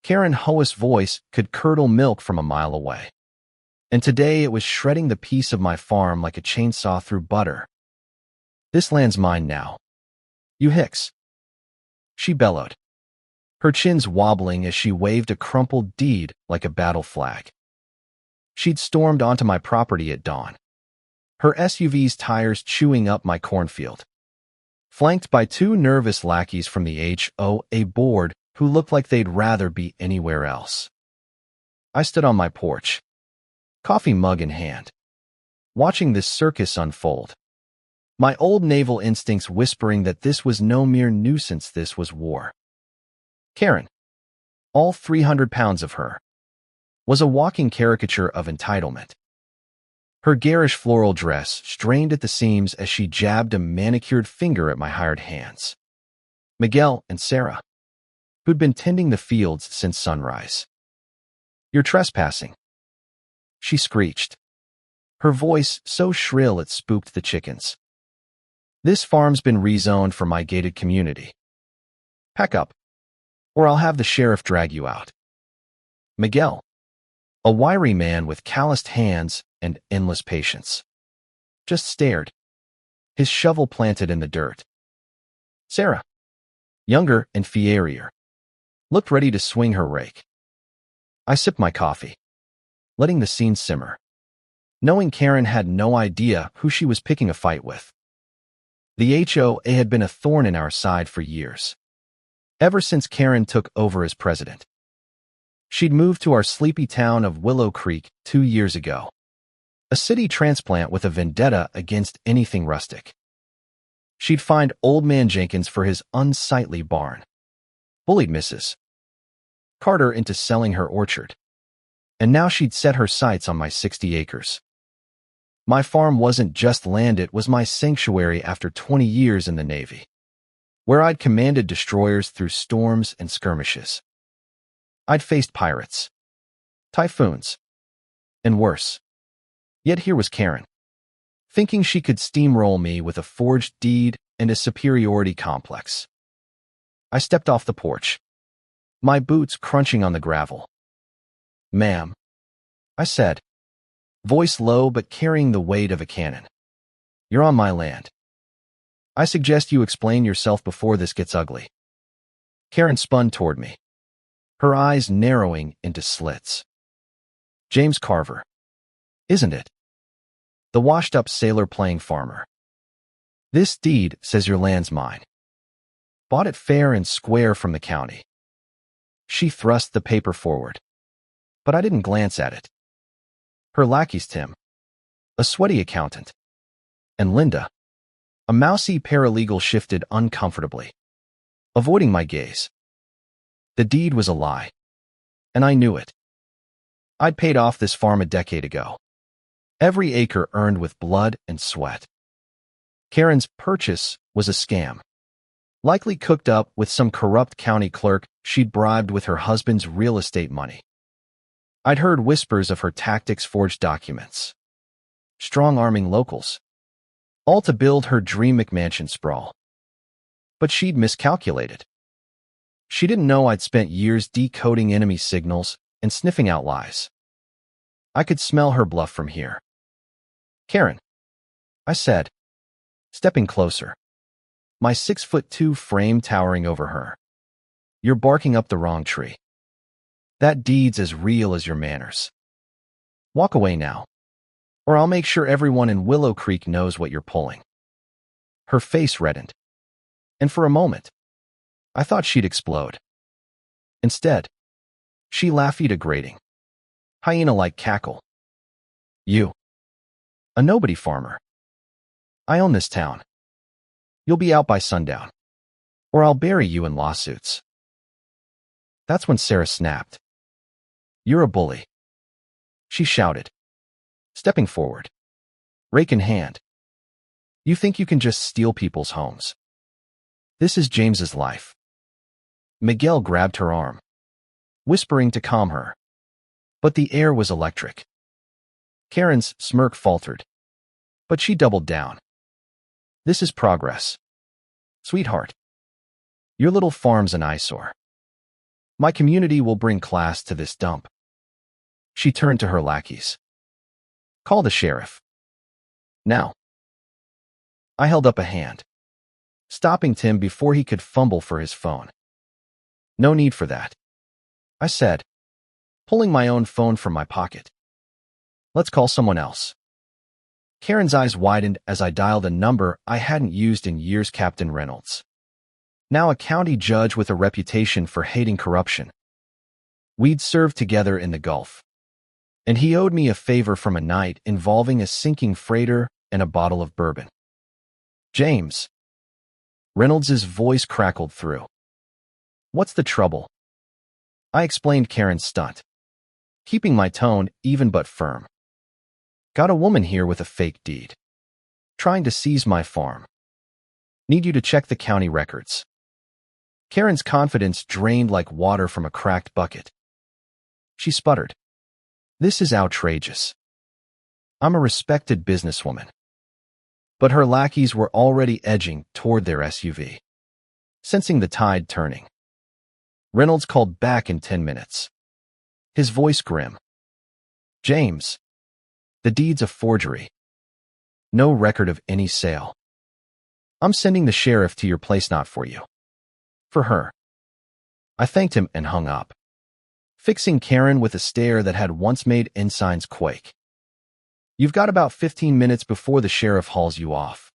Karen Hoas' voice could curdle milk from a mile away. And today it was shredding the piece of my farm like a chainsaw through butter. "This land's mine now. You hicks," she bellowed, her chins wobbling as she waved a crumpled deed like a battle flag. She'd stormed onto my property at dawn, her SUV's tires chewing up my cornfield, flanked by two nervous lackeys from the HOA board who looked like they'd rather be anywhere else. I stood on my porch, coffee mug in hand, watching this circus unfold, my old naval instincts whispering that this was no mere nuisance, this was war. Karen, all 300 pounds of her, was a walking caricature of entitlement. Her garish floral dress strained at the seams as she jabbed a manicured finger at my hired hands, Miguel and Sarah, who'd been tending the fields since sunrise. "You're trespassing," she screeched, her voice so shrill it spooked the chickens. "This farm's been rezoned for my gated community. Pack up, or I'll have the sheriff drag you out." Miguel, a wiry man with calloused hands and endless patience, just stared, his shovel planted in the dirt. Sarah, younger and fierier, looked ready to swing her rake. I sipped my coffee, letting the scene simmer, knowing Karen had no idea who she was picking a fight with. The HOA had been a thorn in our side for years, ever since Karen took over as president. She'd moved to our sleepy town of Willow Creek 2 years ago, a city transplant with a vendetta against anything rustic. She'd fined Old Man Jenkins for his unsightly barn, bullied Mrs. Carter into selling her orchard, and now she'd set her sights on my 60 acres. My farm wasn't just land, it was my sanctuary after 20 years in the Navy, where I'd commanded destroyers through storms and skirmishes. I'd faced pirates, typhoons, and worse. Yet here was Karen, thinking she could steamroll me with a forged deed and a superiority complex. I stepped off the porch, my boots crunching on the gravel. "Ma'am," I said, voice low but carrying the weight of a cannon, "you're on my land. I suggest you explain yourself before this gets ugly." Karen spun toward me, her eyes narrowing into slits. "James Carver, isn't it? The washed-up sailor-playing farmer. This deed says your land's mine. Bought it fair and square from the county." She thrust the paper forward, but I didn't glance at it. Her lackeys, Tim, a sweaty accountant, and Linda, a mousy paralegal, shifted uncomfortably, avoiding my gaze. The deed was a lie, and I knew it. I'd paid off this farm a decade ago, every acre earned with blood and sweat. Karen's purchase was a scam, likely cooked up with some corrupt county clerk she'd bribed with her husband's real estate money. I'd heard whispers of her tactics, forged documents, strong-arming locals, all to build her dream McMansion sprawl. But she'd miscalculated. She didn't know I'd spent years decoding enemy signals and sniffing out lies. I could smell her bluff from here. "Karen," I said, stepping closer, my 6'2" frame towering over her, "you're barking up the wrong tree. That deed's as real as your manners. Walk away now, or I'll make sure everyone in Willow Creek knows what you're pulling." Her face reddened, and for a moment, I thought she'd explode. Instead, she laughed a grating, hyena-like cackle. "You, a nobody farmer. I own this town. You'll be out by sundown, or I'll bury you in lawsuits." That's when Sarah snapped. "You're a bully," she shouted, stepping forward, rake in hand. "You think you can just steal people's homes? This is James's life." Miguel grabbed her arm, whispering to calm her, but the air was electric. Karen's smirk faltered, but she doubled down. "This is progress. Sweetheart, your little farm's an eyesore. My community will bring class to this dump. She turned to her lackeys. Call the sheriff. Now. I held up a hand, stopping Tim before he could fumble for his phone. No need for that, I said, pulling my own phone from my pocket. Let's call someone else. Karen's eyes widened as I dialed a number I hadn't used in years. Captain Reynolds, now a county judge with a reputation for hating corruption. We'd served together in the Gulf, and he owed me a favor from a night involving a sinking freighter and a bottle of bourbon. James. Reynolds's voice crackled through. What's the trouble? I explained Karen's stunt, keeping my tone even but firm. Got a woman here with a fake deed, trying to seize my farm. Need you to check the county records. Karen's confidence drained like water from a cracked bucket. She sputtered. This is outrageous. I'm a respected businesswoman. But her lackeys were already edging toward their SUV, sensing the tide turning. Reynolds called back in 10 minutes, his voice grim. James, the deed's a forgery. No record of any sale. I'm sending the sheriff to your place, not for you. For her. I thanked him and hung up, fixing Karen with a stare that had once made ensigns quake. You've got about 15 minutes before the sheriff hauls you off.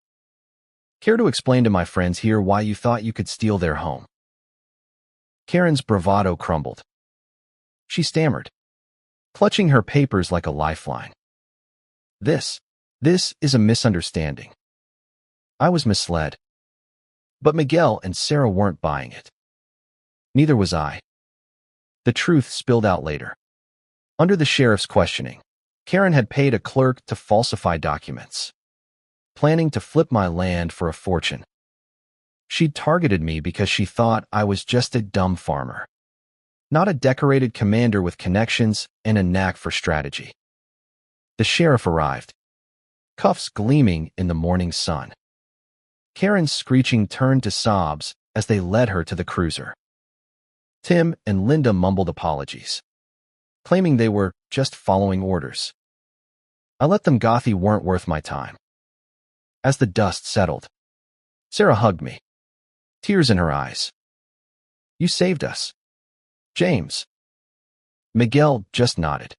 Care to explain to my friends here why you thought you could steal their home? Karen's bravado crumbled. She stammered, clutching her papers like a lifeline. This is a misunderstanding. I was misled. But Miguel and Sarah weren't buying it. Neither was I. The truth spilled out later. Under the sheriff's questioning, Karen had paid a clerk to falsify documents, planning to flip my land for a fortune. She'd targeted me because she thought I was just a dumb farmer, not a decorated commander with connections and a knack for strategy. The sheriff arrived, cuffs gleaming in the morning sun. Karen's screeching turned to sobs as they led her to the cruiser. Tim and Linda mumbled apologies, claiming they were just following orders. I let them gothy weren't worth my time. As the dust settled, Sarah hugged me, tears in her eyes. You saved us, James. Miguel just nodded,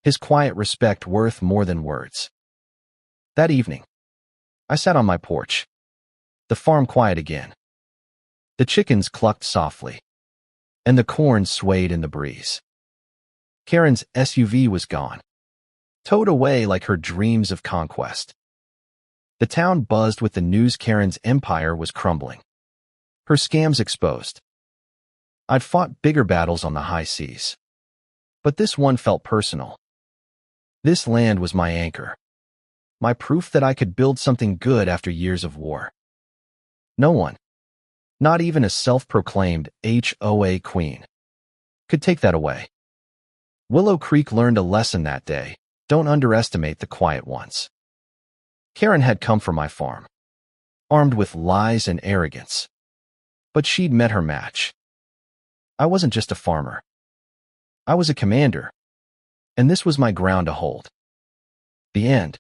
his quiet respect worth more than words. That evening, I sat on my porch, the farm quiet again. The chickens clucked softly, and the corn swayed in the breeze. Karen's SUV was gone, towed away like her dreams of conquest. The town buzzed with the news Karen's empire was crumbling, her scams exposed. I'd fought bigger battles on the high seas, but this one felt personal. This land was my anchor, my proof that I could build something good after years of war. No one, not even a self-proclaimed HOA queen, could take that away. Willow Creek learned a lesson that day. Don't underestimate the quiet ones. Karen had come from my farm, armed with lies and arrogance, but she'd met her match. I wasn't just a farmer. I was a commander, and this was my ground to hold. The end.